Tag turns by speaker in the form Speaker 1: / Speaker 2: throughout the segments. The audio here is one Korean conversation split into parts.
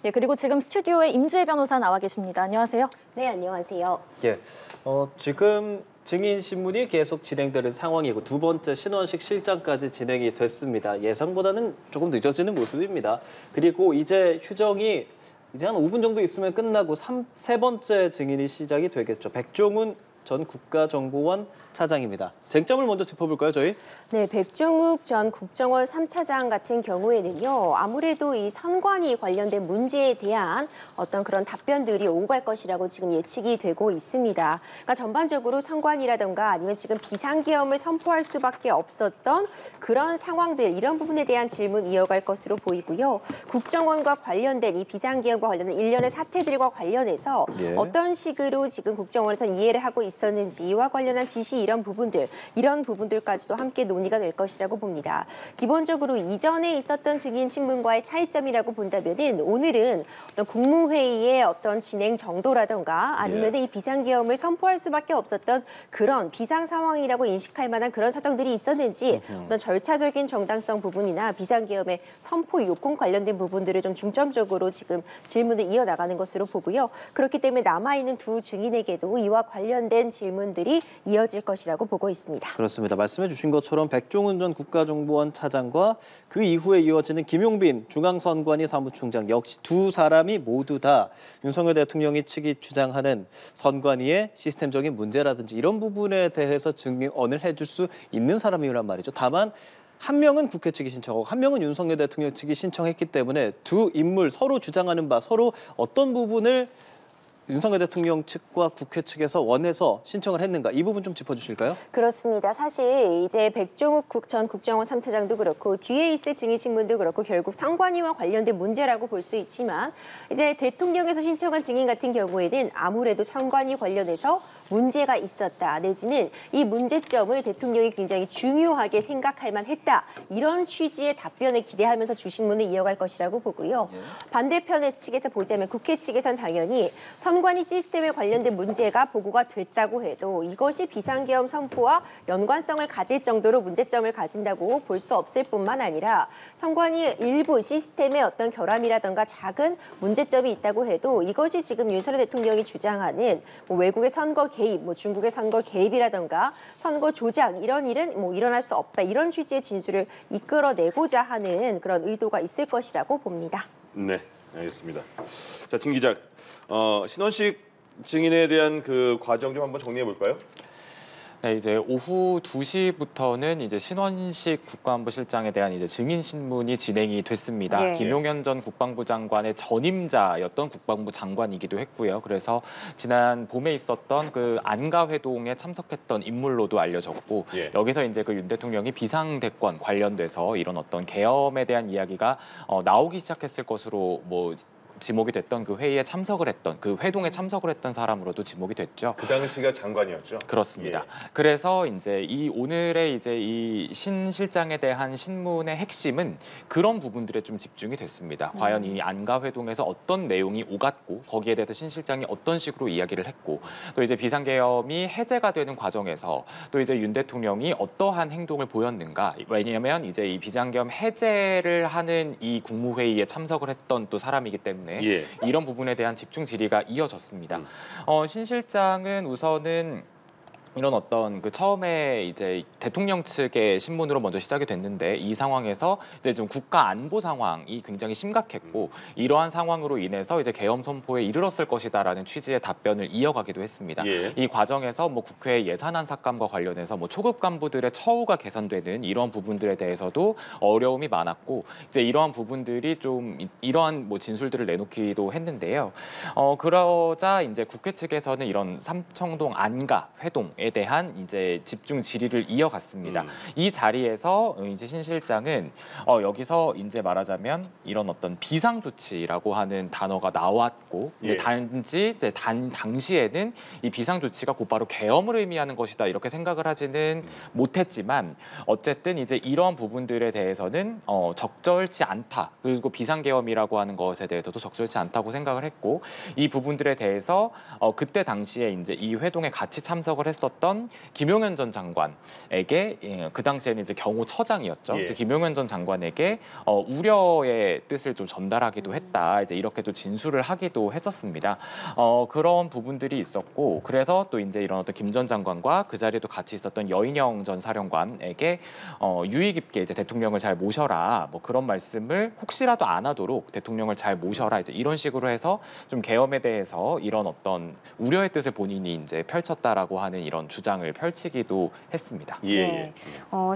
Speaker 1: 예, 그리고 지금 스튜디오에 임주혜 변호사 나와 계십니다. 안녕하세요.
Speaker 2: 네, 안녕하세요.
Speaker 3: 예, 지금 증인 신문이 계속 진행되는 상황이고 두 번째 신원식 실장까지 진행이 됐습니다. 예상보다는 조금 늦어지는 모습입니다. 그리고 이제 휴정이 이제 한 5분 정도 있으면 끝나고 세 번째 증인이 시작이 되겠죠. 백종훈 전 국가정보원 차장입니다. 쟁점을 먼저 짚어볼까요, 저희?
Speaker 2: 네, 백종욱 전 국정원 3차장 같은 경우에는요. 아무래도 이 선관위 관련된 문제에 대한 어떤 그런 답변들이 오고 갈 것이라고 지금 예측이 되고 있습니다. 그러니까 전반적으로 선관위라든가 아니면 지금 비상계엄을 선포할 수밖에 없었던 그런 상황들, 이런 부분에 대한 질문 이어갈 것으로 보이고요. 국정원과 관련된 이 비상계엄과 관련된 일련의 사태들과 관련해서 어떤 식으로 지금 국정원에서 이해를 하고 있었는지 이와 관련한 지시 이런 부분들까지도 함께 논의가 될 것이라고 봅니다. 기본적으로 이전에 있었던 증인 신문과의 차이점이라고 본다면은 오늘은 어떤 국무회의의 어떤 진행 정도라든가 아니면 이 비상계엄을 선포할 수밖에 없었던 그런 비상 상황이라고 인식할 만한 그런 사정들이 있었는지 어떤 절차적인 정당성 부분이나 비상계엄의 선포 요건 관련된 부분들을 좀 중점적으로 지금 질문을 이어나가는 것으로 보고요. 그렇기 때문에 남아있는 두 증인에게도 이와 관련된 질문들이 이어질 것이라고 보고 있습니다.
Speaker 3: 그렇습니다. 말씀해 주신 것처럼 백종훈 전 국가정보원 차장과 그 이후에 이어지는 김용빈 중앙선관위 사무총장 역시 두 사람이 모두 다 윤석열 대통령이 측이 주장하는 선관위의 시스템적인 문제라든지 이런 부분에 대해서 증언을 해줄 수 있는 사람이란 말이죠. 다만 한 명은 국회 측이 신청하고 한 명은 윤석열 대통령 측이 신청했기 때문에 두 인물 서로 주장하는 바 서로 어떤 부분을 윤석열 대통령 측과 국회 측에서 원해서 신청을 했는가 이 부분 좀 짚어주실까요?
Speaker 2: 그렇습니다. 사실 이제 백종욱 전 국정원 3차장도 그렇고 뒤에 있을 증인 신문도 그렇고 결국 선관위와 관련된 문제라고 볼 수 있지만 이제 대통령에서 신청한 증인 같은 경우에는 아무래도 선관위 관련해서 문제가 있었다 내지는 이 문제점을 대통령이 굉장히 중요하게 생각할 만했다 이런 취지의 답변을 기대하면서 주신문을 이어갈 것이라고 보고요. 반대편의 측에서 보자면 국회 측에서는 당연히 선관위 시스템에 관련된 문제가 보고가 됐다고 해도 이것이 비상계엄 선포와 연관성을 가질 정도로 문제점을 가진다고 볼 수 없을 뿐만 아니라 선관위 일부 시스템의 어떤 결함이라든가 작은 문제점이 있다고 해도 이것이 지금 윤석열 대통령이 주장하는 외국의 선거 개입, 중국의 선거 개입이라든가 선거 조작 이런 일은 일어날 수 없다. 이런 취지의 진술을 이끌어내고자 하는 그런 의도가 있을 것이라고 봅니다.
Speaker 4: 네, 알겠습니다. 자, 진 기자, 신원식 증인에 대한 그 과정 좀 한번 정리해 볼까요?
Speaker 5: 네, 이제 오후 2시부터는 이제 신원식 국가안보실장에 대한 이제 증인 신문이 진행이 됐습니다.
Speaker 2: 네.
Speaker 5: 김용현 전 국방부 장관의 전임자였던 국방부 장관이기도 했고요. 그래서 지난 봄에 있었던 그 안가 회동에 참석했던 인물로도 알려졌고 여기서 이제 그 윤 대통령이 비상대권 관련돼서 이런 어떤 계엄에 대한 이야기가 나오기 시작했을 것으로 지목이 됐던 그 회의에 참석을 했던 그 회동에 참석을 했던 사람으로도 지목이 됐죠.
Speaker 4: 그 당시가 장관이었죠.
Speaker 5: 그렇습니다. 그래서 이제 이 오늘의 이제 이 신 실장에 대한 신문의 핵심은 그런 부분들에 좀 집중이 됐습니다. 과연 이 안가 회동에서 어떤 내용이 오갔고 거기에 대해서 신 실장이 어떤 식으로 이야기를 했고 또 이제 비상계엄이 해제가 되는 과정에서 또 이제 윤 대통령이 어떠한 행동을 보였는가. 왜냐하면 이제 이 비상계엄 해제를 하는 이 국무회의에 참석을 했던 또 사람이기 때문에 이런 부분에 대한 집중 질의가 이어졌습니다. 신 실장은 우선은 이런 어떤 그 처음에 이제 대통령 측의 신문으로 먼저 시작이 됐는데 이 상황에서 이제 좀 국가 안보 상황이 굉장히 심각했고 이러한 상황으로 인해서 이제 계엄 선포에 이르렀을 것이다라는 취지의 답변을 이어가기도 했습니다. 이 과정에서 국회 예산안 삭감과 관련해서 초급 간부들의 처우가 개선되는 이러한 부분들에 대해서도 어려움이 많았고 이제 이러한 부분들이 좀 이러한 진술들을 내놓기도 했는데요. 그러자 이제 국회 측에서는 이런 삼청동 안가 회동에 대한 이제 집중 질의를 이어갔습니다. 이 자리에서 이제 신 실장은 여기서 이제 말하자면 이런 어떤 비상 조치라고 하는 단어가 나왔고 단지 이제 당시에는 이 비상 조치가 곧바로 계엄을 의미하는 것이다 이렇게 생각을 하지는 못했지만 어쨌든 이제 이러한 부분들에 대해서는 적절치 않다. 그리고 비상계엄이라고 하는 것에 대해서도 적절치 않다고 생각을 했고 이 부분들에 대해서 그때 당시에 이제 이 회동에 같이 참석을 했었던 했었던 김용현 전 장관에게 그 당시에는 이제 경호처장이었죠.
Speaker 4: 예.
Speaker 5: 김용현 전 장관에게 우려의 뜻을 좀 전달하기도 했다. 이제 이렇게도 진술을 하기도 했었습니다. 그런 부분들이 있었고 그래서 또 이제 이런 어떤 김 전 장관과 그 자리에도 같이 있었던 여인영 전 사령관에게 유의 깊게 이제 대통령을 잘 모셔라. 뭐 그런 말씀을 혹시라도 안 하도록 대통령을 잘 모셔라. 이제 이런 식으로 해서 좀 계엄에 대해서 이런 어떤 우려의 뜻을 본인이 이제 펼쳤다라고 하는 이런 주장을 펼치기도 했습니다.
Speaker 4: 예.
Speaker 1: 네.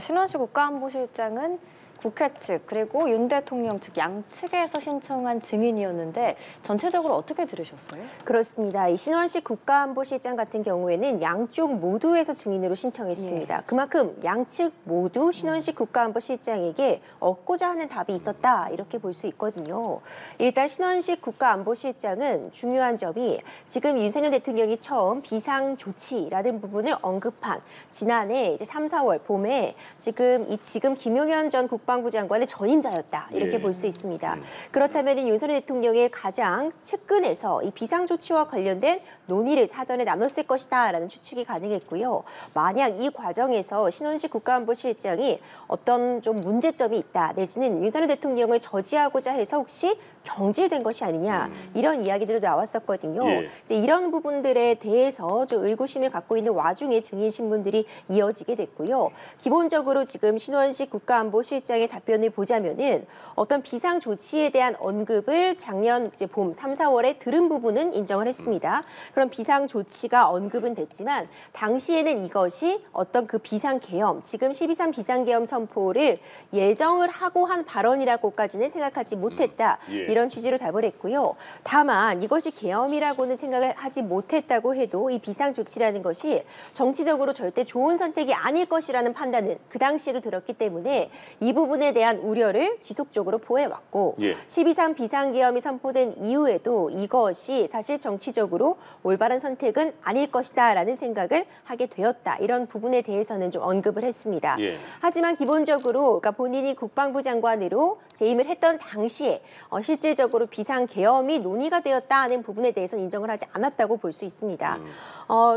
Speaker 1: 신원식 국가안보실장은 국회 측 그리고 윤 대통령 측 양측에서 신청한 증인이었는데 전체적으로 어떻게 들으셨어요?
Speaker 2: 그렇습니다. 이 신원식 국가안보실장 같은 경우에는 양쪽 모두에서 증인으로 신청했습니다. 그만큼 양측 모두 신원식 국가안보실장에게 얻고자 하는 답이 있었다 이렇게 볼 수 있거든요. 일단 신원식 국가안보실장은 중요한 점이 지금 윤석열 대통령이 처음 비상조치라는 부분을 언급한 지난해 이제 3, 4월 봄에 지금 김용현 전 국방부 장관의 전임자였다 이렇게
Speaker 4: 예.
Speaker 2: 볼 수 있습니다. 그렇다면 윤석열 대통령의 가장 측근에서 이 비상조치와 관련된 논의를 사전에 나눴을 것이다라는 추측이 가능했고요. 만약 이 과정에서 신원식 국가안보실장이 어떤 좀 문제점이 있다 내지는 윤석열 대통령을 저지하고자 해서 혹시 경질된 것이 아니냐 이런 이야기들도 나왔었거든요.
Speaker 4: 예.
Speaker 2: 이제 이런 부분들에 대해서 좀 의구심을 갖고 있는 와중에 증인 신문들이 이어지게 됐고요. 기본적으로 지금 신원식 국가안보실장의 답변을 보자면은 어떤 비상 조치에 대한 언급을 작년 이제 봄 3, 4월에 들은 부분은 인정을 했습니다. 그런 비상 조치가 언급은 됐지만 당시에는 이것이 어떤 그 비상 계엄, 지금 12.3 비상계엄 선포를 예정을 하고 한 발언이라고까지는 생각하지 못했다.
Speaker 4: 예.
Speaker 2: 이런 취지로 답을 했고요. 다만 이것이 계엄이라고는 생각을 하지 못했다고 해도 이 비상조치라는 것이 정치적으로 절대 좋은 선택이 아닐 것이라는 판단은 그 당시에도 들었기 때문에 이 부분에 대한 우려를 지속적으로 보여왔고
Speaker 4: 예.
Speaker 2: 12.3 비상계엄이 선포된 이후에도 이것이 사실 정치적으로 올바른 선택은 아닐 것이다라는 생각을 하게 되었다. 이런 부분에 대해서는 좀 언급을 했습니다.
Speaker 4: 예.
Speaker 2: 하지만 기본적으로 그러니까 본인이 국방부 장관으로 재임을 했던 당시에 실질적으로 비상계엄이 논의가 되었다는 부분에 대해서는 인정을 하지 않았다고 볼 수 있습니다.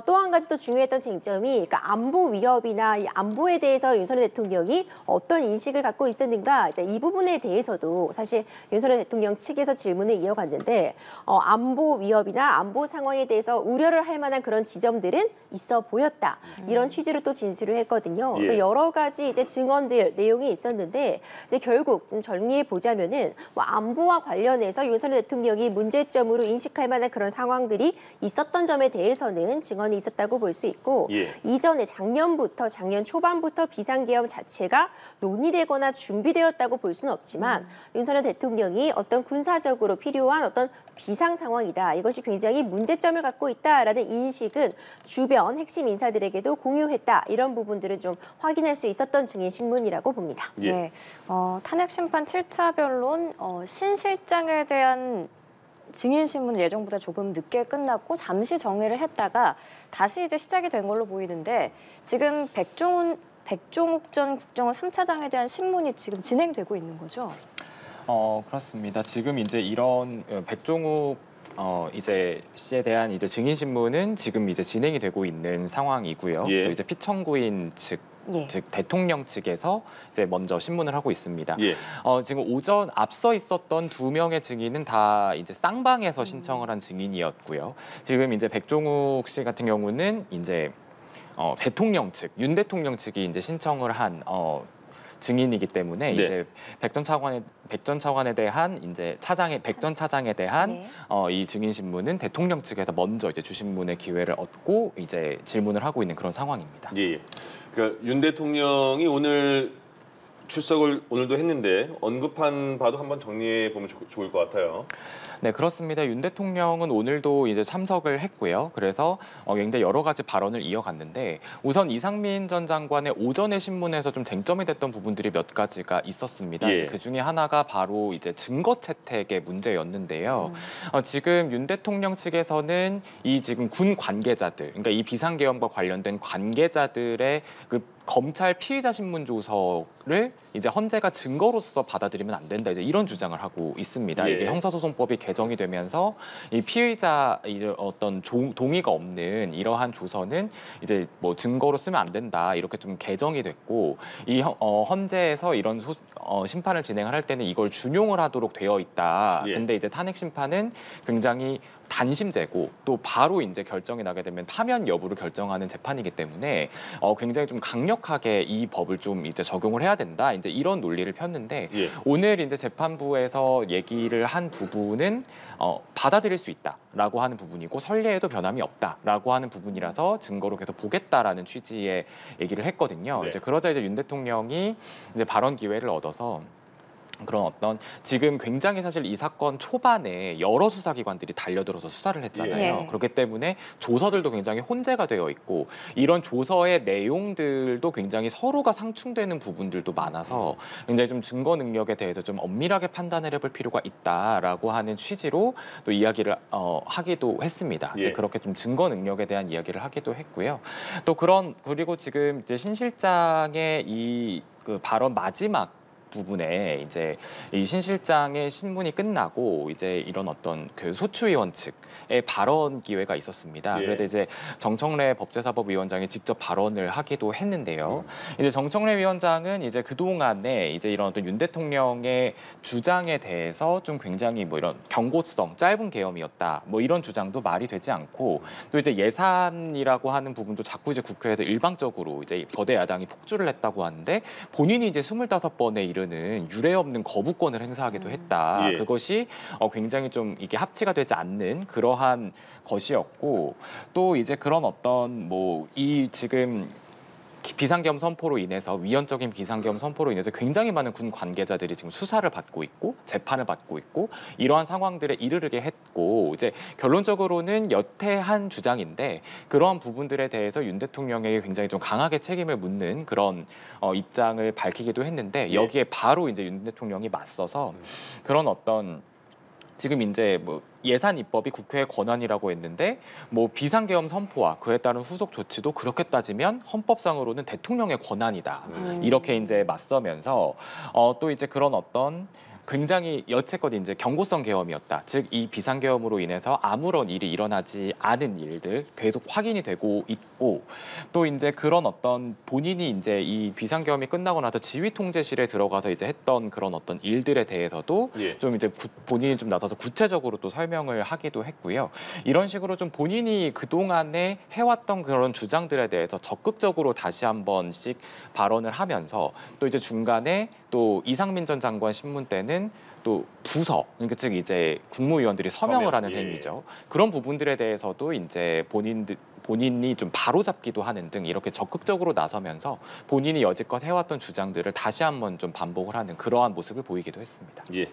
Speaker 2: 또 한 가지 또 중요했던 쟁점이 그러니까 안보 위협이나 이 안보에 대해서 윤석열 대통령이 어떤 인식을 갖고 있었는가 이제 이 부분에 대해서도 사실 윤석열 대통령 측에서 질문을 이어갔는데 안보 위협이나 안보 상황에 대해서 우려를 할 만한 그런 지점들은 있어 보였다. 이런 취지로 또 진술을 했거든요.
Speaker 4: 예.
Speaker 2: 여러 가지 이제 증언들 내용이 있었는데 이제 결국 좀 정리해 보자면은 뭐 안보와 관련해서 윤석열 대통령이 문제점으로 인식할 만한 그런 상황들이 있었던 점에 대해서는 증언이 있었다고 볼 수 있고
Speaker 4: 예.
Speaker 2: 이전에 작년 초반부터 비상계엄 자체가 논의되거나 준비되었다고 볼 수는 없지만 윤석열 대통령이 어떤 군사적으로 필요한 어떤 비상 상황이다. 이것이 굉장히 문제점을 갖고 있다라는 인식은 주변 핵심 인사들에게도 공유했다. 이런 부분들을 좀 확인할 수 있었던 증인 신문이라고 봅니다.
Speaker 4: 예.
Speaker 1: 네. 탄핵 심판 7차 변론 신 실장에 대한 증인 신문 예정보다 조금 늦게 끝났고 잠시 정회를 했다가 다시 이제 시작이 된 걸로 보이는데 지금 백종욱 전 국정원 3차장에 대한 신문이 지금 진행되고 있는 거죠?
Speaker 5: 그렇습니다. 지금 이제 이런 백종욱 이제 씨에 대한 이제 증인 신문은 지금 이제 진행이 되고 있는 상황이고요.
Speaker 4: 예.
Speaker 5: 또 이제 피청구인 측
Speaker 1: 예.
Speaker 5: 즉 대통령 측에서 이제 먼저 신문을 하고 있습니다.
Speaker 4: 예.
Speaker 5: 지금 오전 앞서 있었던 2명의 증인은 다 이제 쌍방에서 신청을 한 증인이었고요. 지금 이제 백종욱 씨 같은 경우는 이제 대통령 측, 윤 대통령 측이 이제 신청을 한 증인이기 때문에
Speaker 4: 네.
Speaker 5: 이제 백 전 차관에 대한 이제 백 전 차장에 대한
Speaker 1: 네.
Speaker 5: 이 증인 신문은 대통령 측에서 먼저 이제 주신문의 기회를 얻고 이제 질문을 하고 있는 그런 상황입니다.
Speaker 4: 예. 그러니까 윤 대통령이 오늘 출석을 오늘도 했는데 언급한 바도 한번 정리해 보면 좋을 것 같아요.
Speaker 5: 네, 그렇습니다. 윤 대통령은 오늘도 이제 참석을 했고요. 그래서 굉장히 여러 가지 발언을 이어갔는데 우선 이상민 전 장관의 오전의 신문에서 좀 쟁점이 됐던 부분들이 몇 가지가 있었습니다.
Speaker 4: 예.
Speaker 5: 그 중에 하나가 바로 이제 증거 채택의 문제였는데요. 지금 윤 대통령 측에서는 이 지금 군 관계자들, 그러니까 이 비상계엄과 관련된 관계자들의 그 검찰 피의자 신문 조서를 이제 헌재가 증거로서 받아들이면 안 된다. 이제 이런 주장을 하고 있습니다.
Speaker 4: 예.
Speaker 5: 이게 형사소송법이 개정이 되면서 이 피의자 이제 어떤 동의가 없는 이러한 조서는 이제 뭐 증거로 쓰면 안 된다. 이렇게 좀 개정이 됐고 이 헌재에서 이런 심판을 진행을 할 때는 이걸 준용을 하도록 되어 있다.
Speaker 4: 예.
Speaker 5: 근데 이제 탄핵 심판은 굉장히 단심제고 또 바로 이제 결정이 나게 되면 파면 여부를 결정하는 재판이기 때문에 굉장히 좀 강력하게 이 법을 좀 이제 적용을 해야 된다. 이제 이런 논리를 폈는데
Speaker 4: 예.
Speaker 5: 오늘 이제 재판부에서 얘기를 한 부분은 받아들일 수 있다라고 하는 부분이고 선례에도 변함이 없다라고 하는 부분이라서 증거로 계속 보겠다라는 취지의 얘기를 했거든요.
Speaker 4: 네.
Speaker 5: 이제 그러자 이제 윤 대통령이 이제 발언 기회를 얻어서 그런 어떤 지금 굉장히 사실 이 사건 초반에 여러 수사기관들이 달려들어서 수사를 했잖아요.
Speaker 1: 예.
Speaker 5: 그렇기 때문에 조서들도 굉장히 혼재가 되어 있고 이런 조서의 내용들도 굉장히 서로가 상충되는 부분들도 많아서 굉장히 좀 증거 능력에 대해서 좀 엄밀하게 판단을 해볼 필요가 있다라고 하는 취지로 또 이야기를 하기도 했습니다.
Speaker 4: 예.
Speaker 5: 이제 그렇게 좀 증거 능력에 대한 이야기를 하기도 했고요. 또 그리고 지금 이제 신 실장의 이 그 발언 마지막 부분에 이제 이 신 실장의 신문이 끝나고 이제 이런 어떤 그 소추위원 측의 발언 기회가 있었습니다.
Speaker 4: 예.
Speaker 5: 그래서 이제 정청래 법제사법위원장이 직접 발언을 하기도 했는데요. 이제 정청래 위원장은 이제 그 동안에 이제 이런 어떤 윤 대통령의 주장에 대해서 좀 굉장히 뭐 이런 경고성, 짧은 계엄이었다, 뭐 이런 주장도 말이 되지 않고 또 이제 예산이라고 하는 부분도 자꾸 이제 국회에서 일방적으로 이제 거대 야당이 폭주를 했다고 하는데 본인이 이제 25번에 이르는 유례 없는 거부권을 행사하기도 했다.
Speaker 4: 예.
Speaker 5: 그것이 굉장히 좀 이게 합치가 되지 않는 그러한 것이었고 또 이제 그런 어떤 뭐 이 지금 비상계엄 선포로 인해서 위헌적인 비상계엄 선포로 인해서 굉장히 많은 군 관계자들이 지금 수사를 받고 있고 재판을 받고 있고 이러한 상황들에 이르게 했고 이제 결론적으로는 여태한 주장인데 그러한 부분들에 대해서 윤 대통령에게 굉장히 좀 강하게 책임을 묻는 그런 입장을 밝히기도 했는데 여기에 바로 이제 윤 대통령이 맞서서 그런 어떤 지금 이제 뭐 예산 입법이 국회의 권한이라고 했는데 뭐 비상계엄 선포와 그에 따른 후속 조치도 그렇게 따지면 헌법상으로는 대통령의 권한이다. 이렇게 이제 맞서면서 또 이제 그런 어떤 굉장히 여태껏 이제 경고성 계엄이었다. 즉 이 비상계엄으로 인해서 아무런 일이 일어나지 않은 일들 계속 확인이 되고 있고 또 이제 그런 어떤 본인이 이제 이 비상계엄이 끝나고 나서 지휘통제실에 들어가서 이제 했던 그런 어떤 일들에 대해서도
Speaker 4: 예.
Speaker 5: 좀 이제 본인이 좀 나서서 구체적으로 또 설명을 하기도 했고요. 이런 식으로 좀 본인이 그동안에 해왔던 그런 주장들에 대해서 적극적으로 다시 한 번씩 발언을 하면서 또 이제 중간에 또 이상민 전 장관 신문 때는 또 부서, 그러니까 즉 이제 국무위원들이 서명을 하는
Speaker 4: 예.
Speaker 5: 행위죠. 그런 부분들에 대해서도 이제 본인이 좀 바로잡기도 하는 등 이렇게 적극적으로 나서면서 본인이 여지껏 해왔던 주장들을 다시 한번 좀 반복을 하는 그러한 모습을 보이기도 했습니다.
Speaker 4: 예.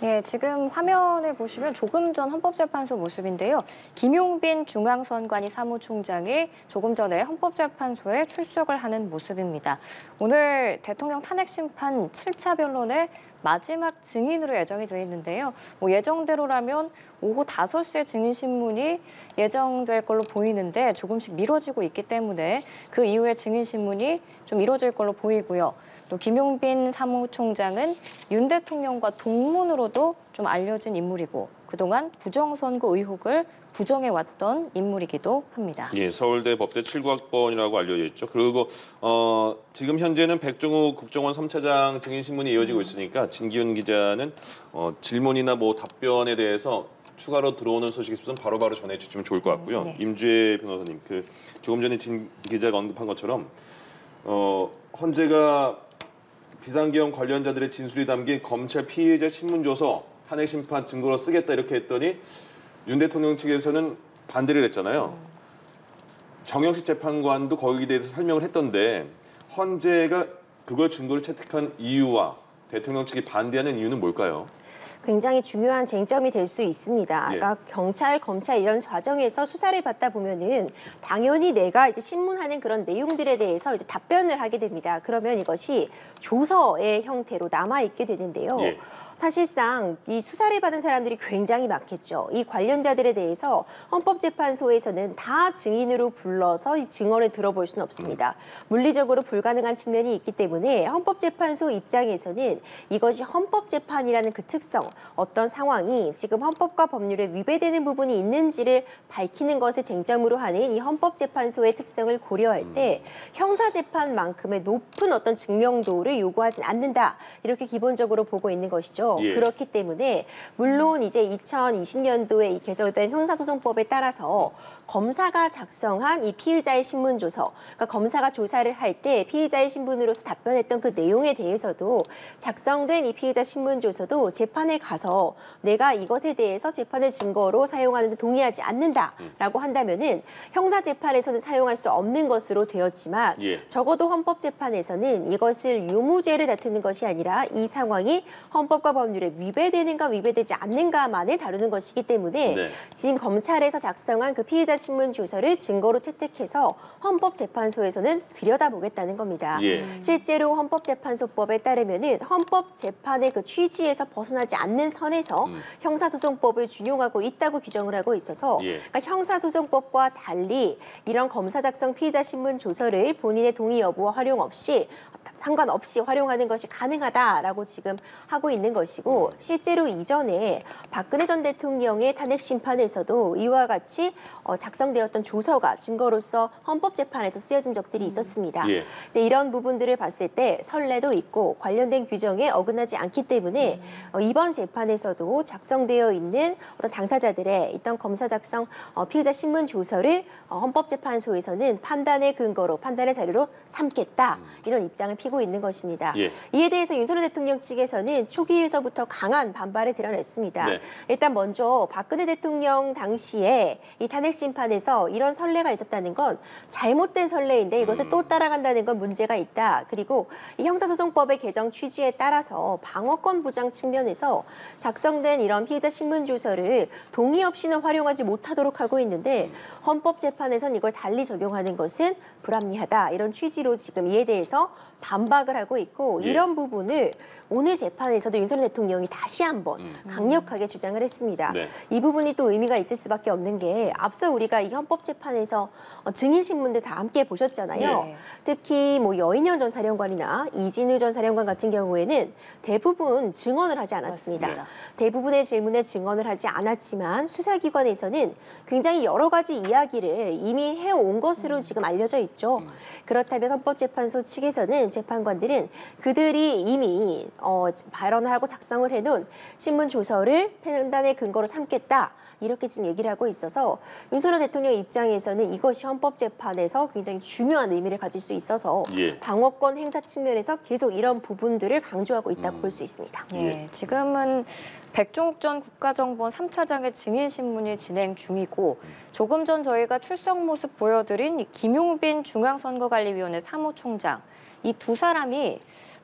Speaker 1: 예, 지금 화면에 보시면 조금 전 헌법재판소 모습인데요. 김용빈 중앙선관위 사무총장이 조금 전에 헌법재판소에 출석을 하는 모습입니다. 오늘 대통령 탄핵 심판 7차 변론의 마지막 증인으로 예정이 돼 있는데요. 뭐 예정대로라면 오후 5시에 증인 신문이 예정될 걸로 보이는데 조금씩 미뤄지고 있기 때문에 그 이후에 증인 신문이 좀 이뤄질 걸로 보이고요. 또 김용빈 사무총장은 윤 대통령과 동문으로도 좀 알려진 인물이고 그동안 부정선거 의혹을 부정해왔던 인물이기도 합니다.
Speaker 4: 예, 서울대 법대 79학번이라고 알려져 있죠. 그리고 지금 현재는 백종욱 국정원 3차장 증인 신문이 이어지고 있으니까 진기훈 기자는 질문이나 뭐 답변에 대해서 추가로 들어오는 소식이 있으면 바로바로 전해주시면 좋을 것 같고요.
Speaker 1: 네.
Speaker 4: 임주혜 변호사님, 그 조금 전에 진 기자가 언급한 것처럼 헌재가 비상계엄 관련자들의 진술이 담긴 검찰 피의자 신문조서 탄핵 심판 증거로 쓰겠다 이렇게 했더니 윤 대통령 측에서는 반대를 했잖아요. 정영식 재판관도 거기에 대해서 설명을 했던데 헌재가 그걸 증거를 채택한 이유와 대통령 측이 반대하는 이유는 뭘까요?
Speaker 2: 굉장히 중요한 쟁점이 될 수 있습니다.
Speaker 4: 예.
Speaker 2: 그러니까 경찰, 검찰 이런 과정에서 수사를 받다 보면은 당연히 내가 이제 신문하는 그런 내용들에 대해서 이제 답변을 하게 됩니다. 그러면 이것이 조서의 형태로 남아 있게 되는데요.
Speaker 4: 예.
Speaker 2: 사실상 이 수사를 받은 사람들이 굉장히 많겠죠. 이 관련자들에 대해서 헌법재판소에서는 다 증인으로 불러서 이 증언을 들어볼 수는 없습니다. 물리적으로 불가능한 측면이 있기 때문에 헌법재판소 입장에서는 이것이 헌법재판이라는 그 특성, 어떤 상황이 지금 헌법과 법률에 위배되는 부분이 있는지를 밝히는 것을 쟁점으로 하는 이 헌법재판소의 특성을 고려할 때 형사재판만큼의 높은 어떤 증명도를 요구하진 않는다. 이렇게 기본적으로 보고 있는 것이죠.
Speaker 4: 예.
Speaker 2: 그렇기 때문에 물론 이제 2020년도에 이 개정된 형사소송법에 따라서 검사가 작성한 이 피의자의 신문조서, 그러니까 검사가 조사를 할 때 피의자의 신분으로서 답변했던 그 내용에 대해서도 작성된 이 피의자 신문조서도 재판에 가서 내가 이것에 대해서 재판의 증거로 사용하는 데 동의하지 않는다라고 한다면은 형사재판에서는 사용할 수 없는 것으로 되었지만
Speaker 4: 예.
Speaker 2: 적어도 헌법재판에서는 이것을 유무죄를 다투는 것이 아니라 이 상황이 헌법과 법률에 위배되는가 위배되지 않는가만을 다루는 것이기 때문에
Speaker 4: 네.
Speaker 2: 지금 검찰에서 작성한 그 피의자 신문 조서를 증거로 채택해서 헌법재판소에서는 들여다보겠다는 겁니다.
Speaker 4: 예.
Speaker 2: 실제로 헌법재판소법에 따르면은 헌법재판의 그 취지에서 벗어나지 않는 선에서 형사소송법을 준용하고 있다고 규정을 하고 있어서
Speaker 4: 예.
Speaker 2: 그러니까 형사소송법과 달리 이런 검사 작성 피의자 신문 조서를 본인의 동의 여부와 활용 없이 상관없이 활용하는 것이 가능하다라고 지금 하고 있는 것이고 실제로 이전에 박근혜 전 대통령의 탄핵 심판에서도 이와 같이 작성되었던 조서가 증거로서 헌법재판에서 쓰여진 적들이 있었습니다.
Speaker 4: 예.
Speaker 2: 이제 이런 부분들을 봤을 때 선례도 있고 관련된 규정에 어긋나지 않기 때문에 이번 재판에서도 작성되어 있는 어떤 당사자들의 있던 검사 작성 피의자 신문 조서를 헌법재판소에서는 판단의 근거로 판단의 자료로 삼겠다 이런 입장을 피고 있는 것입니다.
Speaker 4: 예.
Speaker 2: 이에 대해서 윤석열 대통령 측에서는 초기에서부터 강한 반발을 드러냈습니다.
Speaker 4: 네.
Speaker 2: 일단 먼저 박근혜 대통령 당시에 이 탄핵 심판에서 이런 선례가 있었다는 건 잘못된 선례인데 이것을 또 따라간다는 건 문제가 있다. 그리고 이 형사소송법의 개정 취지에 따라서 방어권 보장 측면에서 작성된 이런 피의자 신문 조서를 동의 없이는 활용하지 못하도록 하고 있는데 헌법재판에선 이걸 달리 적용하는 것은 불합리하다. 이런 취지로 지금 이에 대해서 반박을 하고 있고
Speaker 4: 예.
Speaker 2: 이런 부분을 오늘 재판에서도 윤석열 대통령이 다시 한번 강력하게 주장을 했습니다.
Speaker 4: 네.
Speaker 2: 이 부분이 또 의미가 있을 수밖에 없는 게 앞서 우리가 이 헌법재판에서 증인 신문들 다 함께 보셨잖아요.
Speaker 1: 네.
Speaker 2: 특히 뭐 여인현 전 사령관이나 이진우 전 사령관 같은 경우에는 대부분 증언을 하지 않았습니다.
Speaker 1: 맞습니다.
Speaker 2: 대부분의 질문에 증언을 하지 않았지만 수사기관에서는 굉장히 여러 가지 이야기를 이미 해온 것으로 지금 알려져 있죠. 그렇다면 헌법재판소 측에서는 재판관들은 그들이 이미 발언을 하고 작성을 해놓은 신문 조서를 판단의 근거로 삼겠다. 이렇게 지금 얘기를 하고 있어서 윤석열 대통령 입장에서는 이것이 헌법재판에서 굉장히 중요한 의미를 가질 수 있어서
Speaker 4: 예.
Speaker 2: 방어권 행사 측면에서 계속 이런 부분들을 강조하고 있다고 볼 수 있습니다.
Speaker 1: 예, 지금은 백종욱 전 국가정보원 3차장의 증인신문이 진행 중이고 조금 전 저희가 출석 모습 보여드린 이 김용빈 중앙선거관리위원회 사무총장 이 두 사람이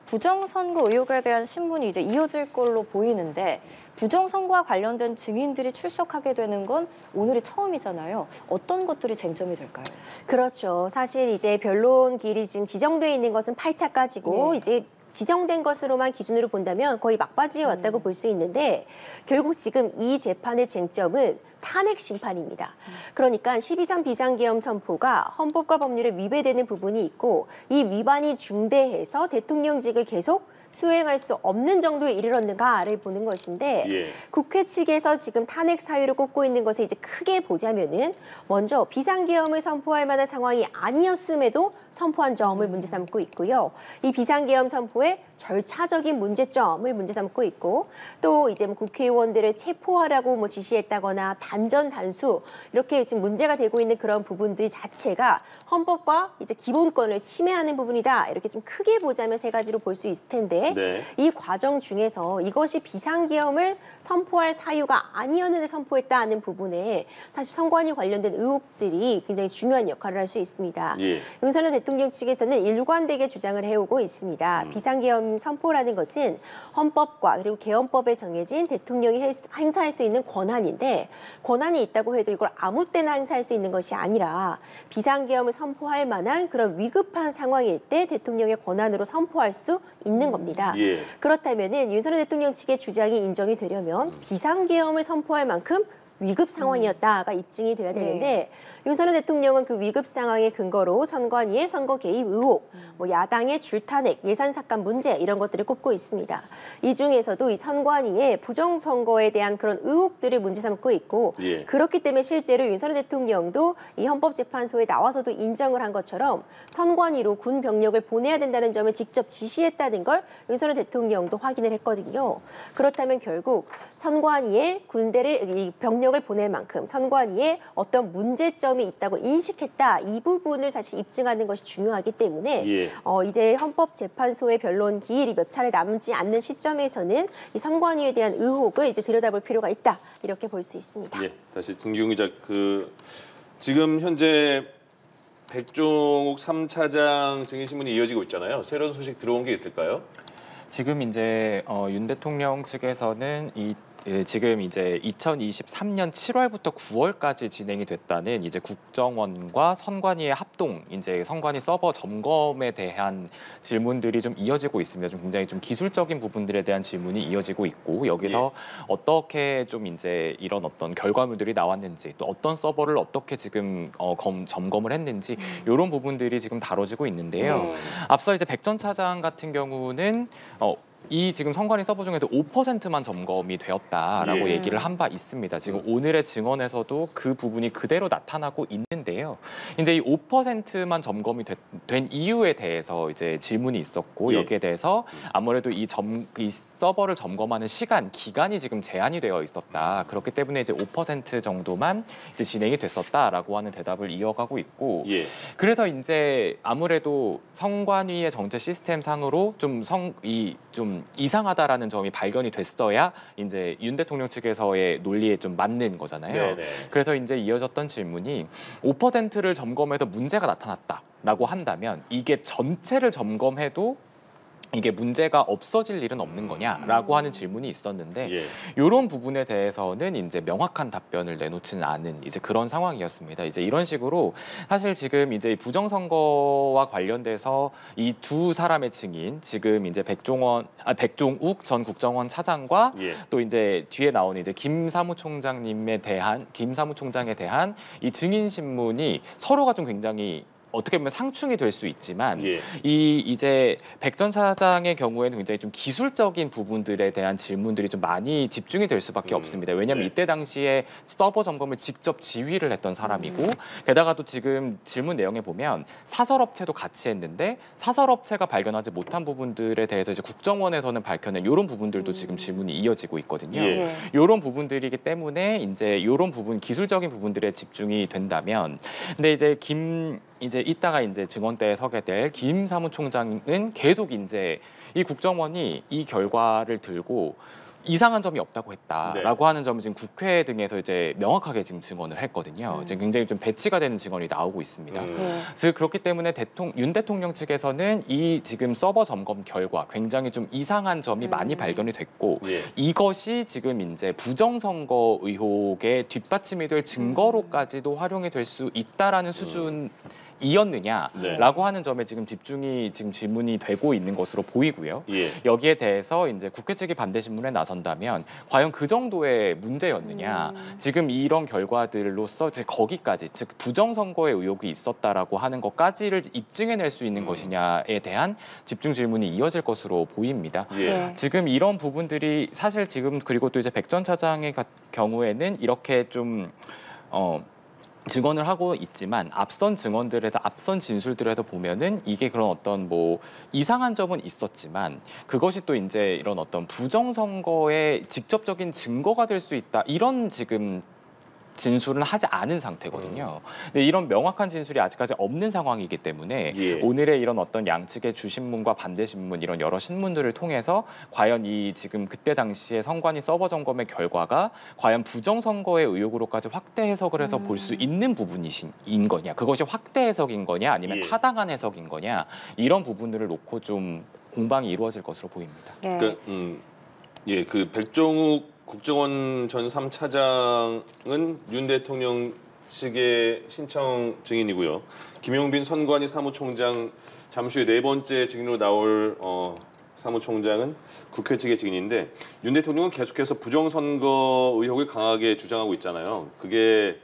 Speaker 1: 부정선거 의혹에 대한 신문이 이제 이어질 걸로 보이는데 부정선거와 관련된 증인들이 출석하게 되는 건 오늘이 처음이잖아요. 어떤 것들이 쟁점이 될까요?
Speaker 2: 그렇죠. 사실 이제 변론 길이 지금 지정돼 있는 것은 8차까지고
Speaker 1: 네.
Speaker 2: 이제 지정된 것으로만 기준으로 본다면 거의 막바지에 왔다고 볼 수 있는데 결국 지금 이 재판의 쟁점은 탄핵 심판입니다. 그러니까 12.3 비상계엄 선포가 헌법과 법률에 위배되는 부분이 있고 이 위반이 중대해서 대통령직을 계속 수행할 수 없는 정도에 이르렀는가를 보는 것인데
Speaker 4: 예.
Speaker 2: 국회 측에서 지금 탄핵 사유를 꼽고 있는 것을 이제 크게 보자면은 먼저 비상계엄을 선포할 만한 상황이 아니었음에도 선포한 점을 문제 삼고 있고요. 이 비상계엄 선포의 절차적인 문제점을 문제 삼고 있고 또 이제 뭐 국회의원들을 체포하라고 뭐 지시했다거나 단전 단수 이렇게 지금 문제가 되고 있는 그런 부분들 자체가 헌법과 이제 기본권을 침해하는 부분이다. 이렇게 좀 크게 보자면 세 가지로 볼 수 있을 텐데 있는데
Speaker 4: 네.
Speaker 2: 이 과정 중에서 이것이 비상계엄을 선포할 사유가 아니었는데 선포했다는 부분에 사실 선관위 관련된 의혹들이 굉장히 중요한 역할을 할 수 있습니다.
Speaker 4: 예.
Speaker 2: 윤석열 대통령 측에서는 일관되게 주장을 해오고 있습니다. 비상계엄 선포라는 것은 헌법과 그리고 계엄법에 정해진 대통령이 행사할 수 있는 권한인데 권한이 있다고 해도 이걸 아무 때나 행사할 수 있는 것이 아니라 비상계엄을 선포할 만한 그런 위급한 상황일 때 대통령의 권한으로 선포할 수 있는 겁니다.
Speaker 4: 예.
Speaker 2: 그렇다면은 윤석열 대통령 측의 주장이 인정이 되려면 비상계엄을 선포할 만큼 위급 상황이었다가 입증이 돼야 되는데 윤석열 대통령은 그 위급 상황의 근거로 선관위의 선거 개입 의혹, 뭐 야당의 줄탄핵, 예산 삭감 문제 이런 것들을 꼽고 있습니다. 이 중에서도 이 선관위의 부정선거에 대한 그런 의혹들을 문제 삼고 있고
Speaker 4: 예.
Speaker 2: 그렇기 때문에 실제로 윤석열 대통령도 이 헌법재판소에 나와서도 인정을 한 것처럼 선관위로 군 병력을 보내야 된다는 점을 직접 지시했다는 걸 윤석열 대통령도 확인을 했거든요. 그렇다면 결국 선관위에 군대를 이 병력을 보낼 만큼 선관위에 어떤 문제점이 있다고 인식했다. 이 부분을 사실 입증하는 것이 중요하기 때문에
Speaker 4: 예.
Speaker 2: 이제 헌법재판소의 변론 기일이 몇 차례 남지 않는 시점에서는 이 선관위에 대한 의혹을 이제 들여다볼 필요가 있다. 이렇게 볼 수 있습니다.
Speaker 4: 예. 다시 진기용 기자, 지금 현재 백종욱 3차장 증인신문이 이어지고 있잖아요. 새로운 소식 들어온 게 있을까요?
Speaker 5: 지금 이제 윤 대통령 측에서는 지금 이제 2023년 7월부터 9월까지 진행이 됐다는 이제 국정원과 선관위의 합동 이제 선관위 서버 점검에 대한 질문들이 좀 이어지고 있습니다. 좀 굉장히 좀 기술적인 부분들에 대한 질문이 이어지고 있고 여기서 어떻게 좀 이제 이런 어떤 결과물들이 나왔는지 또 어떤 서버를 어떻게 지금 점검을 했는지 이런 부분들이 지금 다뤄지고 있는데요. 앞서 이제 백 전 차장 같은 경우는 이 지금 선관위 서버 중에서 5%만 점검이 되었다라고
Speaker 4: 예.
Speaker 5: 얘기를 한 바 있습니다. 지금 오늘의 증언에서도 그 부분이 그대로 나타나고 있는데요. 이제 이 5%만 점검이 된 이유에 대해서 이제 질문이 있었고
Speaker 4: 예.
Speaker 5: 여기에 대해서 아무래도 이 서버를 점검하는 기간이 지금 제한이 되어 있었다. 그렇기 때문에 이제 5% 정도만 이제 진행이 됐었다라고 하는 대답을 이어가고 있고
Speaker 4: 예.
Speaker 5: 그래서 이제 아무래도 선관위의 정체 시스템 상으로 좀 이상하다라는 점이 발견이 됐어야 이제 윤 대통령 측에서의 논리에 좀 맞는 거잖아요.
Speaker 4: 네네.
Speaker 5: 그래서 이제 이어졌던 질문이 5%를 점검해도 문제가 나타났다라고 한다면 이게 전체를 점검해도 이게 문제가 없어질 일은 없는 거냐라고 하는 질문이 있었는데
Speaker 4: 예.
Speaker 5: 이런 부분에 대해서는 이제 명확한 답변을 내놓지는 않은 이제 그런 상황이었습니다. 이제 이런 식으로 사실 지금 이제 부정선거와 관련돼서 이 두 사람의 증인 지금 이제 백종욱 전 국정원 차장과
Speaker 4: 예.
Speaker 5: 또 이제 뒤에 나오는 이제 김 사무총장에 대한 이 증인 신문이 서로가 좀 굉장히 어떻게 보면 상충이 될 수 있지만
Speaker 4: 예.
Speaker 5: 이제 백 전 차장의 경우에는 굉장히 좀 기술적인 부분들에 대한 질문들이 좀 많이 집중이 될 수밖에 없습니다. 왜냐하면
Speaker 4: 네.
Speaker 5: 이때 당시에 서버 점검을 직접 지휘를 했던 사람이고 게다가 또 지금 질문 내용에 보면 사설업체도 같이 했는데 사설업체가 발견하지 못한 부분들에 대해서 이제 국정원에서는 밝혀낸 이런 부분들도 지금 질문이 이어지고 있거든요.
Speaker 4: 예.
Speaker 5: 이런 부분들이기 때문에 이제 이런 부분 기술적인 부분들에 집중이 된다면 근데 이제 이따가 이제 증언대에 서게 될 김 사무총장은 계속 이제 이 국정원이 이 결과를 들고 이상한 점이 없다고 했다라고 하는 점을 지금 국회 등에서 이제 명확하게 지금 증언을 했거든요. 지금 굉장히 좀 배치가 되는 증언이 나오고 있습니다. 그래서 그렇기 때문에 윤 대통령 측에서는 이 지금 서버 점검 결과 굉장히 좀 이상한 점이 많이 발견이 됐고
Speaker 4: 예.
Speaker 5: 이것이 지금 이제 부정선거 의혹의 뒷받침이 될 증거로까지도 활용이 될 수 있다라는 수준. 이었느냐라고 하는 점에 지금 질문이 되고 있는 것으로 보이고요.
Speaker 4: 예.
Speaker 5: 여기에 대해서 이제 국회 측이 반대 신문에 나선다면 과연 그 정도의 문제였느냐? 지금 이런 결과들로서 이제 거기까지 즉 부정선거의 의혹이 있었다라고 하는 것까지를 입증해낼 수 있는 것이냐에 대한 집중 질문이 이어질 것으로 보입니다.
Speaker 4: 예.
Speaker 5: 지금 이런 부분들이 사실 지금 그리고 또 이제 백 전 차장의 경우에는 이렇게 좀 증언을 하고 있지만 앞선 진술들에서 보면은 이게 그런 어떤 뭐 이상한 점은 있었지만 그것이 또 이제 이런 어떤 부정선거의 직접적인 증거가 될 수 있다 이런 지금 진술은 하지 않은 상태거든요. 근데 이런 명확한 진술이 아직까지 없는 상황이기 때문에
Speaker 4: 예.
Speaker 5: 오늘의 이런 어떤 양측의 주신문과 반대신문 이런 여러 신문들을 통해서 과연 이 지금 그때 당시에 선관위 서버 점검의 결과가 과연 부정선거의 의혹으로까지 확대 해석을 해서 볼 수 있는 부분인 거냐, 그것이 확대 해석인 거냐 아니면
Speaker 4: 예.
Speaker 5: 타당한 해석인 거냐, 이런 부분들을 놓고 좀 공방이 이루어질 것으로 보입니다.
Speaker 1: 예.
Speaker 4: 그러니까 그 백종욱 국정원 전 3차장은 윤 대통령 측의 신청 증인이고요. 김용빈 선관위 사무총장 잠시 후에 네 번째 증인으로 나올 사무총장은 국회 측의 증인인데, 윤 대통령은 계속해서 부정선거 의혹을 강하게 주장하고 있잖아요. 그게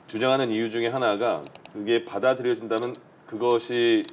Speaker 4: 주장하는 이유 중에 하나가 그게 받아들여진다면 그것이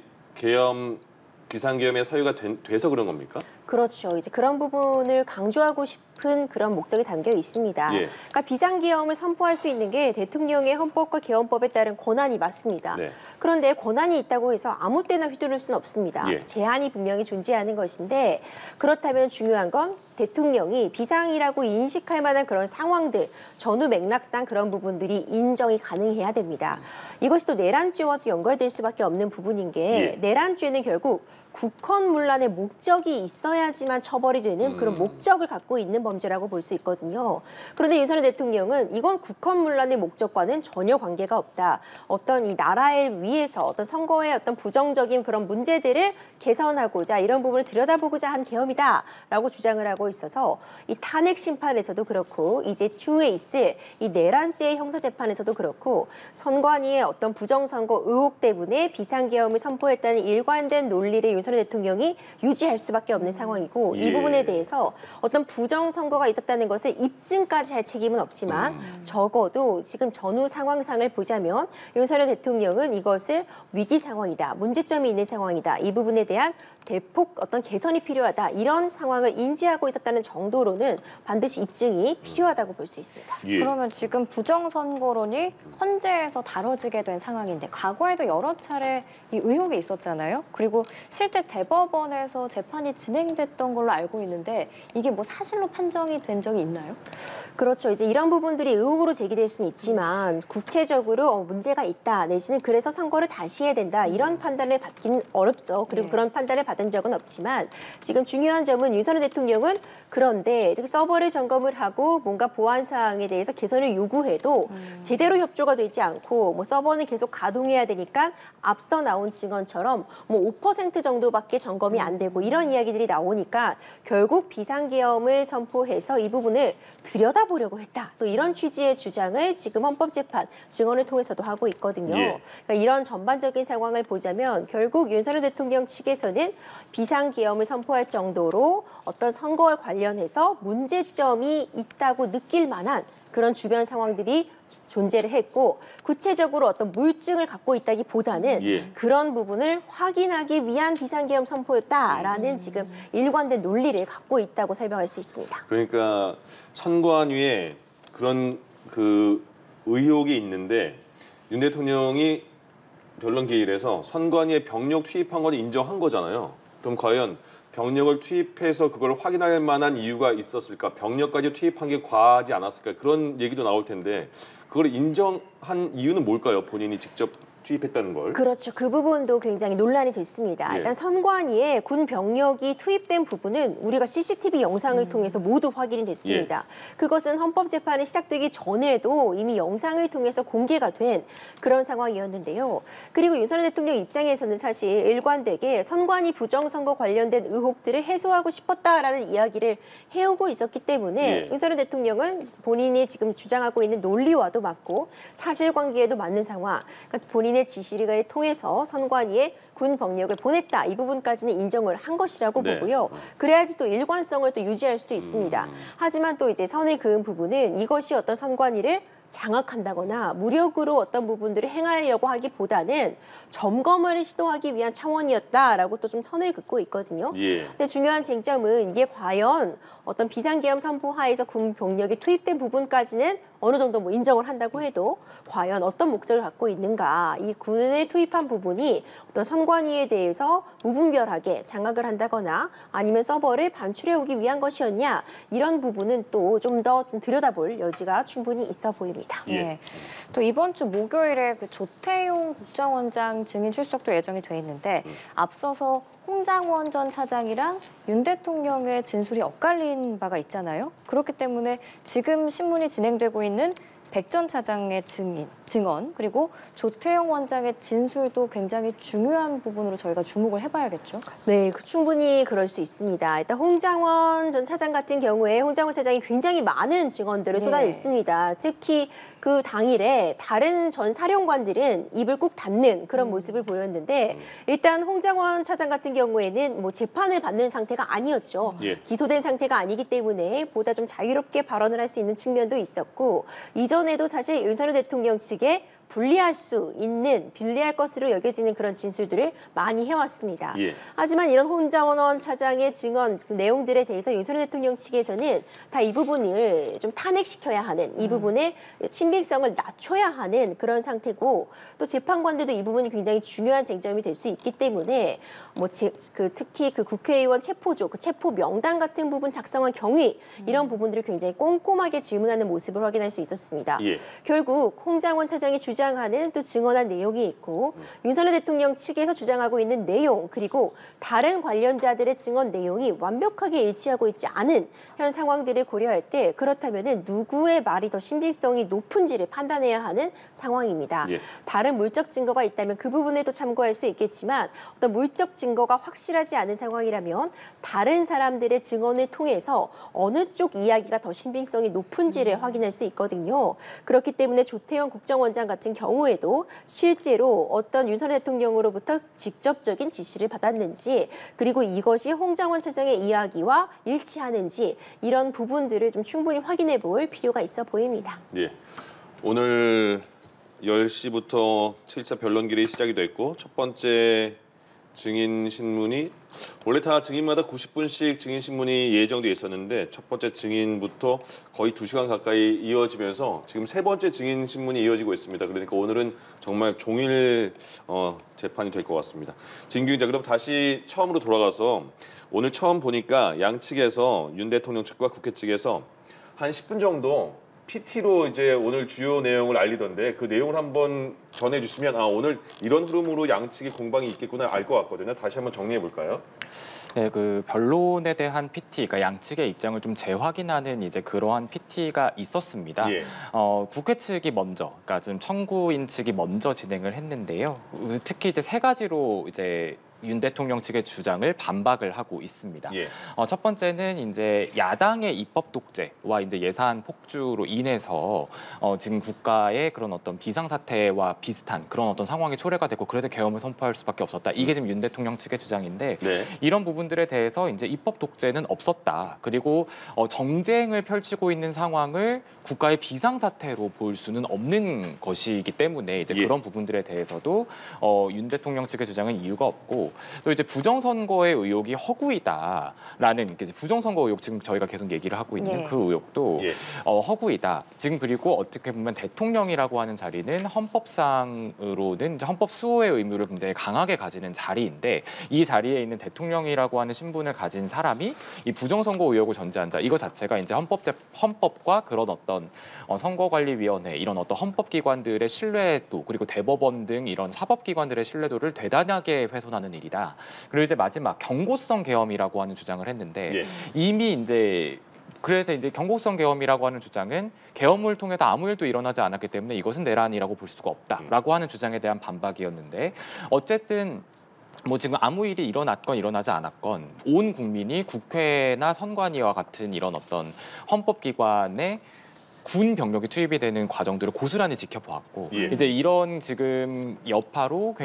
Speaker 4: 비상계엄의 사유가 돼서 그런 겁니까?
Speaker 2: 그렇죠. 이제 그런 부분을 강조하고 싶은 그런 목적이 담겨 있습니다.
Speaker 4: 예.
Speaker 2: 그러니까 비상계엄을 선포할 수 있는 게 대통령의 헌법과 계엄법에 따른 권한이 맞습니다.
Speaker 4: 네.
Speaker 2: 그런데 권한이 있다고 해서 아무 때나 휘두를 수는 없습니다.
Speaker 4: 예.
Speaker 2: 제한이 분명히 존재하는 것인데, 그렇다면 중요한 건 대통령이 비상이라고 인식할 만한 그런 상황들, 전후 맥락상 그런 부분들이 인정이 가능해야 됩니다. 이것이 또 내란죄와도 연결될 수밖에 없는 부분인 게,
Speaker 4: 예.
Speaker 2: 내란죄는 결국 국헌문란의 목적이 있어야지만 처벌이 되는 그런 목적을 갖고 있는 범죄라고 볼 수 있거든요. 그런데 윤석열 대통령은 이건 국헌문란의 목적과는 전혀 관계가 없다. 어떤 이 나라를 위해서 어떤 선거의 어떤 부정적인 그런 문제들을 개선하고자 이런 부분을 들여다보고자 한 계엄이다라고 주장을 하고 있어서, 이 탄핵 심판에서도 그렇고 이제 추후에 있을 이 내란죄 형사재판에서도 그렇고 선관위의 어떤 부정선거 의혹 때문에 비상계엄을 선포했다는 일관된 논리를 윤석열 대통령이 유지할 수밖에 없는 상황이고, 이
Speaker 4: 예.
Speaker 2: 부분에 대해서 어떤 부정선거가 있었다는 것을 입증까지 할 책임은 없지만 적어도 지금 전후 상황상을 보자면 윤석열 대통령은 이것을 위기 상황이다, 문제점이 있는 상황이다, 이 부분에 대한 대폭 어떤 개선이 필요하다, 이런 상황을 인지하고 있었다는 정도로는 반드시 입증이 필요하다고 볼 수 있습니다.
Speaker 4: 예.
Speaker 1: 그러면 지금 부정선거론이 헌재에서 다뤄지게 된 상황인데, 과거에도 여러 차례 이 의혹이 있었잖아요. 그리고 실제 대법원에서 재판이 진행됐던 걸로 알고 있는데, 이게 뭐 사실로 판정이 된 적이 있나요?
Speaker 2: 그렇죠. 이제 이런 부분들이 의혹으로 제기될 수는 있지만 구체적으로 문제가 있다, 내지는 그래서 선거를 다시 해야 된다, 이런 판단을 받기는 어렵죠. 그리고
Speaker 1: 네.
Speaker 2: 그런 판단을 받은 적은 없지만, 지금 중요한 점은 윤석열 대통령은 그런데 서버를 점검을 하고 뭔가 보안 사항에 대해서 개선을 요구해도 제대로 협조가 되지 않고, 뭐 서버는 계속 가동해야 되니까 앞서 나온 증언처럼 뭐 5% 정도밖에 점검이 안 되고, 이런 이야기들이 나오니까 결국 비상계엄을 선포해서 이 부분을 들여다보려고 했다, 또 이런 취지의 주장을 지금 헌법재판 증언을 통해서도 하고 있거든요.
Speaker 4: 예.
Speaker 2: 그러니까 이런 전반적인 상황을 보자면 결국 윤석열 대통령 측에서는 비상계엄을 선포할 정도로 어떤 선거와 관련해서 문제점이 있다고 느낄 만한 그런 주변 상황들이 존재를 했고, 구체적으로 어떤 물증을 갖고 있다기보다는
Speaker 4: 예.
Speaker 2: 그런 부분을 확인하기 위한 비상계엄 선포였다라는 지금 일관된 논리를 갖고 있다고 설명할 수 있습니다.
Speaker 4: 그러니까 선관위에 그런 그 의혹이 있는데 윤 대통령이 변론 기일에서 선관위에 병력 투입한 건 인정한 거잖아요. 그럼 과연 병력을 투입해서 그걸 확인할 만한 이유가 있었을까? 병력까지 투입한 게 과하지 않았을까? 그런 얘기도 나올 텐데, 그걸 인정한 이유는 뭘까요? 본인이 직접 투입했다는 걸.
Speaker 2: 그렇죠. 그 부분도 굉장히 논란이 됐습니다.
Speaker 4: 예.
Speaker 2: 일단 선관위에 군 병력이 투입된 부분은 우리가 CCTV 영상을 통해서 모두 확인이 됐습니다. 그것은 헌법재판이 시작되기 전에도 이미 영상을 통해서 공개가 된 그런 상황이었는데요. 그리고 윤석열 대통령 입장에서는 사실 일관되게 선관위 부정선거 관련된 의혹들을 해소하고 싶었다라는 이야기를 해오고 있었기 때문에
Speaker 4: 예.
Speaker 2: 윤석열 대통령은 본인이 지금 주장하고 있는 논리와도 맞고 사실관계에도 맞는 상황, 그러니까 본인의 지시를 통해서 선관위에 군 병력을 보냈다, 이 부분까지는 인정을 한 것이라고
Speaker 4: 네.
Speaker 2: 보고요. 그래야지 또 일관성을 또 유지할 수도 있습니다. 하지만 또 이제 선을 그은 부분은 이것이 어떤 선관위를 장악한다거나 무력으로 어떤 부분들을 행하려고 하기보다는 점검을 시도하기 위한 차원이었다라고 또 좀 선을 긋고 있거든요.
Speaker 4: 예.
Speaker 2: 근데 중요한 쟁점은 이게 과연 어떤 비상계엄 선포 하에서 군 병력이 투입된 부분까지는 어느 정도 뭐 인정을 한다고 해도 과연 어떤 목적을 갖고 있는가, 이 군을 투입한 부분이 어떤 선관위에 대해서 무분별하게 장악을 한다거나 아니면 서버를 반출해 오기 위한 것이었냐, 이런 부분은 또 좀 더 좀 들여다볼 여지가 충분히 있어 보입니다. 보입니다.
Speaker 1: 예. 또 이번 주 목요일에 그 조태용 국정원장 증인 출석도 예정이 돼 있는데 앞서서 홍장원 전 차장이랑 윤 대통령의 진술이 엇갈린 바가 있잖아요. 그렇기 때문에 지금 신문이 진행되고 있는 백 전 차장의 증언 그리고 조태용 원장의 진술도 굉장히 중요한 부분으로 저희가 주목을 해봐야겠죠.
Speaker 2: 네, 충분히 그럴 수 있습니다. 일단 홍장원 전 차장 같은 경우에 홍장원 차장이 굉장히 많은 증언들을 쏟아냈습니다. 특히 그 당일에 다른 전 사령관들은 입을 꾹 닫는 그런 모습을 보였는데 일단 홍장원 차장 같은 경우에는 뭐 재판을 받는 상태가 아니었죠. 기소된 상태가 아니기 때문에 보다 좀 자유롭게 발언을 할 수 있는 측면도 있었고 이전에도 사실 윤석열 대통령 측에 불리할 것으로 여겨지는 그런 진술들을 많이 해왔습니다. 하지만 이런 홍장원 차장의 증언 그 내용들에 대해서 윤석열 대통령 측에서는 다 이 부분을 좀 탄핵시켜야 하는 이 부분의 신빙성을 낮춰야 하는 그런 상태고 또 재판관들도 이 부분이 굉장히 중요한 쟁점이 될 수 있기 때문에 특히 그 국회의원 체포조, 그 체포 명단 같은 부분 작성한 경위 이런 부분들을 굉장히 꼼꼼하게 질문하는 모습을 확인할 수 있었습니다. 결국 홍장원 차장이 주장하는 또 증언한 내용이 있고 윤석열 대통령 측에서 주장하고 있는 내용 그리고 다른 관련자들의 증언 내용이 완벽하게 일치하고 있지 않은 현 상황들을 고려할 때 그렇다면 누구의 말이 더 신빙성이 높은지를 판단해야 하는 상황입니다. 다른 물적 증거가 있다면 그 부분에도 참고할 수 있겠지만 어떤 물적 증거가 확실하지 않은 상황이라면 다른 사람들의 증언을 통해서 어느 쪽 이야기가 더 신빙성이 높은지를 확인할 수 있거든요. 그렇기 때문에 조태용 국정원장 같은 경우에도 실제로 어떤 윤석열 대통령으로부터 직접적인 지시를 받았는지 그리고 이것이 홍장원 차장의 이야기와 일치하는지 이런 부분들을 좀 충분히 확인해 볼 필요가 있어 보입니다.
Speaker 4: 오늘 10시부터 7차 변론길이 시작이 됐고 첫 번째 증인 신문이 원래 다 증인마다 90분씩 증인 신문이 예정돼 있었는데 첫 번째 증인부터 거의 2시간 가까이 이어지면서 지금 세 번째 증인 신문이 이어지고 있습니다. 그러니까 오늘은 정말 종일 재판이 될 것 같습니다. 진규 기자, 그럼 다시 처음으로 돌아가서 오늘 처음 보니까 양측에서 윤 대통령 측과 국회 측에서 한 10분 정도 PT로 이제 오늘 주요 내용을 알리던데 그 내용을 한번 전해주시면 오늘 이런 흐름으로 양측의 공방이 있겠구나 알 것 같거든요. 다시 한번 정리해 볼까요?
Speaker 5: 네, 그 변론에 대한 PT, 그러니까 양측의 입장을 좀 재확인하는 이제 그러한 PT가 있었습니다. 국회 측이 먼저, 그러니까 좀 청구인 측이 먼저 진행을 했는데요. 특히 이제 세 가지로 이제 윤 대통령 측의 주장을 반박을 하고 있습니다. 첫 번째는 이제 야당의 입법 독재와 이제 예산 폭주로 인해서 지금 국가의 그런 어떤 비상 사태와 비슷한 그런 어떤 상황이 초래가 됐고 그래서 계엄을 선포할 수밖에 없었다. 이게 지금 윤 대통령 측의 주장인데 이런 부분들에 대해서 이제 입법 독재는 없었다. 그리고 정쟁을 펼치고 있는 상황을 국가의 비상 사태로 볼 수는 없는 것이기 때문에 이제 그런 부분들에 대해서도 윤 대통령 측의 주장은 이유가 없고. 또 이제 부정선거의 의혹이 허구이다라는 이제 부정선거 의혹 지금 저희가 계속 얘기를 하고 있는 그 의혹도 허구이다. 지금 그리고 어떻게 보면 대통령이라고 하는 자리는 헌법상으로는 이제 헌법 수호의 의무를 굉장히 강하게 가지는 자리인데 이 자리에 있는 대통령이라고 하는 신분을 가진 사람이 이 부정선거 의혹을 전제한다. 이거 자체가 이제 헌법과 그런 어떤 선거관리위원회 이런 어떤 헌법기관들의 신뢰도 그리고 대법원 등 이런 사법기관들의 신뢰도를 대단하게 훼손하는 일이다. 그리고 이제 마지막 경고성 계엄이라고 하는 주장을 했는데 이미 이제 그래서 이제 경고성 계엄이라고 하는 주장은 계엄을 통해서 아무 일도 일어나지 않았기 때문에 이것은 내란이라고 볼 수가 없다라고 하는 주장에 대한 반박이었는데 어쨌든 뭐 지금 아무 일이 일어났건 일어나지 않았건 온 국민이 국회나 선관위와 같은 이런 어떤 헌법기관의 군 병력이 투입이 되는 과정들을 고스란히 지켜보았고 이제 이런 지금 여파로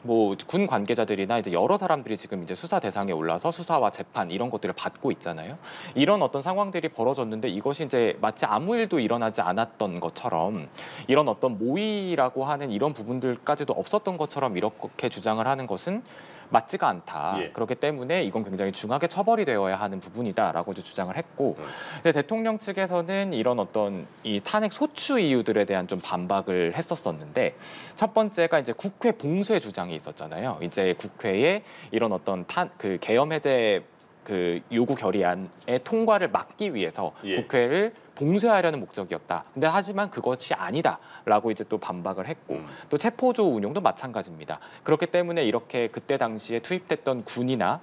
Speaker 5: 뭐 군 관계자들이나 이제 여러 사람들이 지금 이제 수사 대상에 올라서 수사와 재판 이런 것들을 받고 있잖아요. 이런 어떤 상황들이 벌어졌는데 이것이 이제 마치 아무 일도 일어나지 않았던 것처럼 이런 어떤 모의라고 하는 이런 부분들까지도 없었던 것처럼 이렇게 주장을 하는 것은 맞지가 않다. 그렇기 때문에 이건 굉장히 중하게 처벌이 되어야 하는 부분이다라고 주장을 했고 이제 대통령 측에서는 이런 어떤 이 탄핵 소추 이유들에 대한 좀 반박을 했었었는데 첫 번째가 이제 국회 봉쇄 주장이 있었잖아요. 이제 국회에 이런 어떤 그 계엄 해제 그 요구 결의안의 통과를 막기 위해서 국회를 봉쇄하려는 목적이었다. 근데 하지만 그것이 아니다라고 이제 또 반박을 했고 또 체포조 운용도 마찬가지입니다. 그렇기 때문에 이렇게 그때 당시에 투입됐던 군이나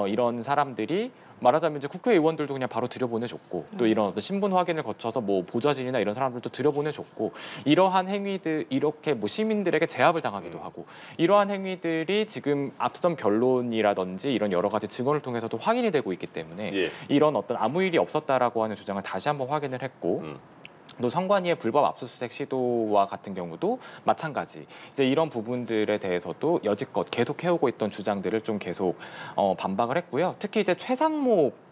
Speaker 5: 이런 사람들이 말하자면 이제 국회의원들도 그냥 바로 들여보내줬고 또 이런 어떤 신분 확인을 거쳐서 뭐 보좌진이나 이런 사람들도 들여보내줬고 이러한 행위들 이렇게 뭐 시민들에게 제압을 당하기도 하고 이러한 행위들이 지금 앞선 변론이라든지 이런 여러 가지 증언을 통해서도 확인이 되고 있기 때문에
Speaker 4: 예.
Speaker 5: 이런 어떤 아무 일이 없었다라고 하는 주장을 다시 한번 확인을 했고 또 선관위의 불법 압수수색 시도와 같은 경우도 마찬가지. 이제 이런 부분들에 대해서도 여지껏 계속 해오고 있던 주장들을 좀 계속 반박을 했고요. 특히 이제 최상목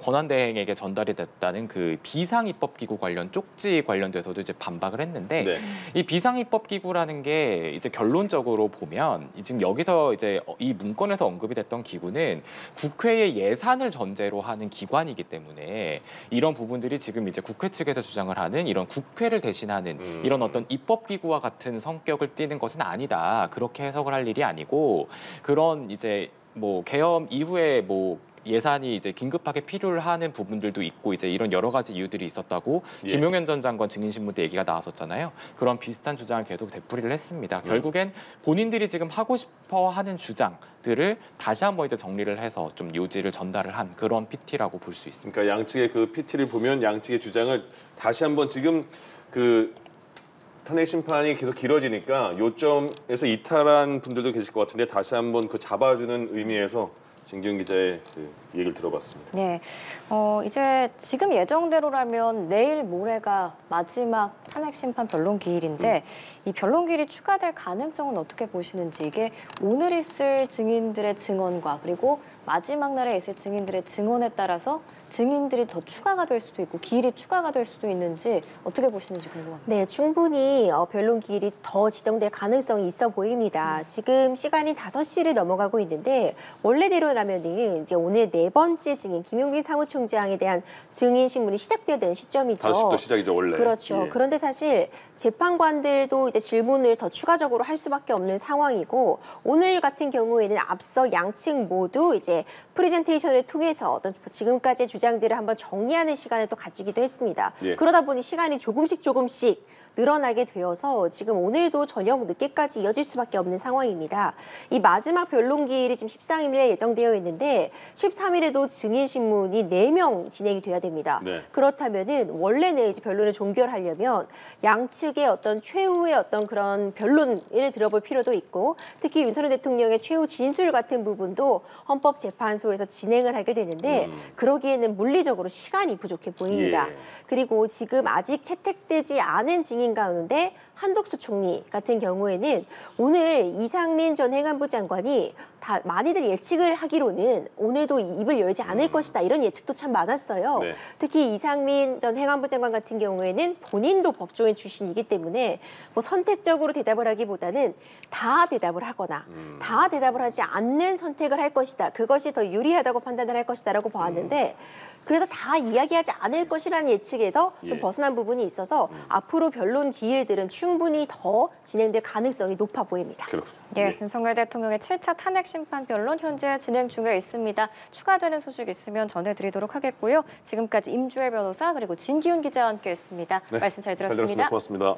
Speaker 5: 권한대행에게 전달이 됐다는 그 비상입법기구 관련 쪽지 관련돼서도 이제 반박을 했는데
Speaker 4: 네.
Speaker 5: 이 비상입법기구라는 게 이제 결론적으로 보면 지금 여기서 이제 이 문건에서 언급이 됐던 기구는 국회의 예산을 전제로 하는 기관이기 때문에 이런 부분들이 지금 이제 국회 측에서 주장을 하는 이런 국회를 대신하는 이런 어떤 입법기구와 같은 성격을 띠는 것은 아니다. 그렇게 해석을 할 일이 아니고 그런 이제 뭐 계엄 이후에 뭐 예산이 이제 긴급하게 필요하는 부분들도 있고 이제 이런 여러 가지 이유들이 있었다고
Speaker 4: 예.
Speaker 5: 김용현 전 장관 증인신문 때 얘기가 나왔었잖아요. 그런 비슷한 주장을 계속 되풀이를 했습니다. 결국엔 본인들이 지금 하고 싶어하는 주장들을 다시 한번 이제 정리를 해서 좀 요지를 전달을 한 그런 PT라고 볼 수 있습니다.
Speaker 4: 그러니까 양측의 그 PT를 보면 양측의 주장을 다시 한번 지금 그 탄핵 심판이 계속 길어지니까 요점에서 이탈한 분들도 계실 것 같은데 다시 한번 그 잡아주는 의미에서 진기훈 기자의 그 얘기를 들어봤습니다.
Speaker 1: 네, 이제 지금 예정대로라면 내일 모레가 마지막 탄핵 심판 변론 기일인데 이 변론 기일이 추가될 가능성은 어떻게 보시는지 이게 오늘 있을 증인들의 증언과 그리고 마지막 날에 있을 증인들의 증언에 따라서 증인들이 더 추가가 될 수도 있고 기일이 추가가 될 수도 있는지 어떻게 보시는지 궁금합니다.
Speaker 2: 네, 충분히 변론 기일이 더 지정될 가능성이 있어 보입니다. 지금 시간이 5시를 넘어가고 있는데 원래대로라면은 이제 오늘 4번째 증인 김용빈 사무총장에 대한 증인 신문이 시작되어야 되는 시점이죠.
Speaker 4: 5시부터 시작이죠, 원래.
Speaker 2: 그렇죠.
Speaker 4: 예.
Speaker 2: 그런데 사실 재판관들도 이제 질문을 더 추가적으로 할 수밖에 없는 상황이고 오늘 같은 경우에는 앞서 양측 모두 이제 프레젠테이션을 통해서 어떤 지금까지의 주장들을 한번 정리하는 시간을 또 가지기도 했습니다.
Speaker 4: 예.
Speaker 2: 그러다 보니 시간이 조금씩 늘어나게 되어서 지금 오늘도 저녁 늦게까지 이어질 수밖에 없는 상황입니다. 이 마지막 변론 기일이 지금 13일에 예정되어 있는데 13일에도 증인 신문이 4명 진행이 돼야 됩니다.
Speaker 4: 네.
Speaker 2: 그렇다면은 원래는 이제 변론을 종결하려면 양측의 어떤 최후의 어떤 그런 변론을 들어볼 필요도 있고 특히 윤석열 대통령의 최후 진술 같은 부분도 헌법재판소에서 진행을 하게 되는데 그러기에는 물리적으로 시간이 부족해 보입니다.
Speaker 4: 예.
Speaker 2: 그리고 지금 아직 채택되지 않은 증인 가운데 한덕수 총리 같은 경우에는 오늘 이상민 전 행안부 장관이 다 많이들 예측을 하기로는 오늘도 입을 열지 않을 것이다 이런 예측도 참 많았어요.
Speaker 4: 네.
Speaker 2: 특히 이상민 전 행안부 장관 같은 경우에는 본인도 법조인 출신이기 때문에 뭐 선택적으로 대답을 하기보다는 다 대답을 하거나 다 대답을 하지 않는 선택을 할 것이다. 그것이 더 유리하다고 판단을 할 것이다라고 보았는데 그래서 다 이야기하지 않을 것이라는 예측에서 좀
Speaker 4: 예.
Speaker 2: 벗어난 부분이 있어서 앞으로 변론 기일들은 충분히 더 진행될 가능성이 높아 보입니다.
Speaker 4: 그렇군요.
Speaker 1: 네, 윤석열 대통령의 7차 탄핵 심판 변론 현재 진행 중에 있습니다. 추가되는 소식 있으면 전해드리도록 하겠고요. 지금까지 임주혜 변호사 그리고 진기훈 기자와 함께했습니다.
Speaker 4: 네,
Speaker 1: 말씀 잘
Speaker 4: 잘 들었습니다.
Speaker 1: 들었습니다.
Speaker 4: 고맙습니다.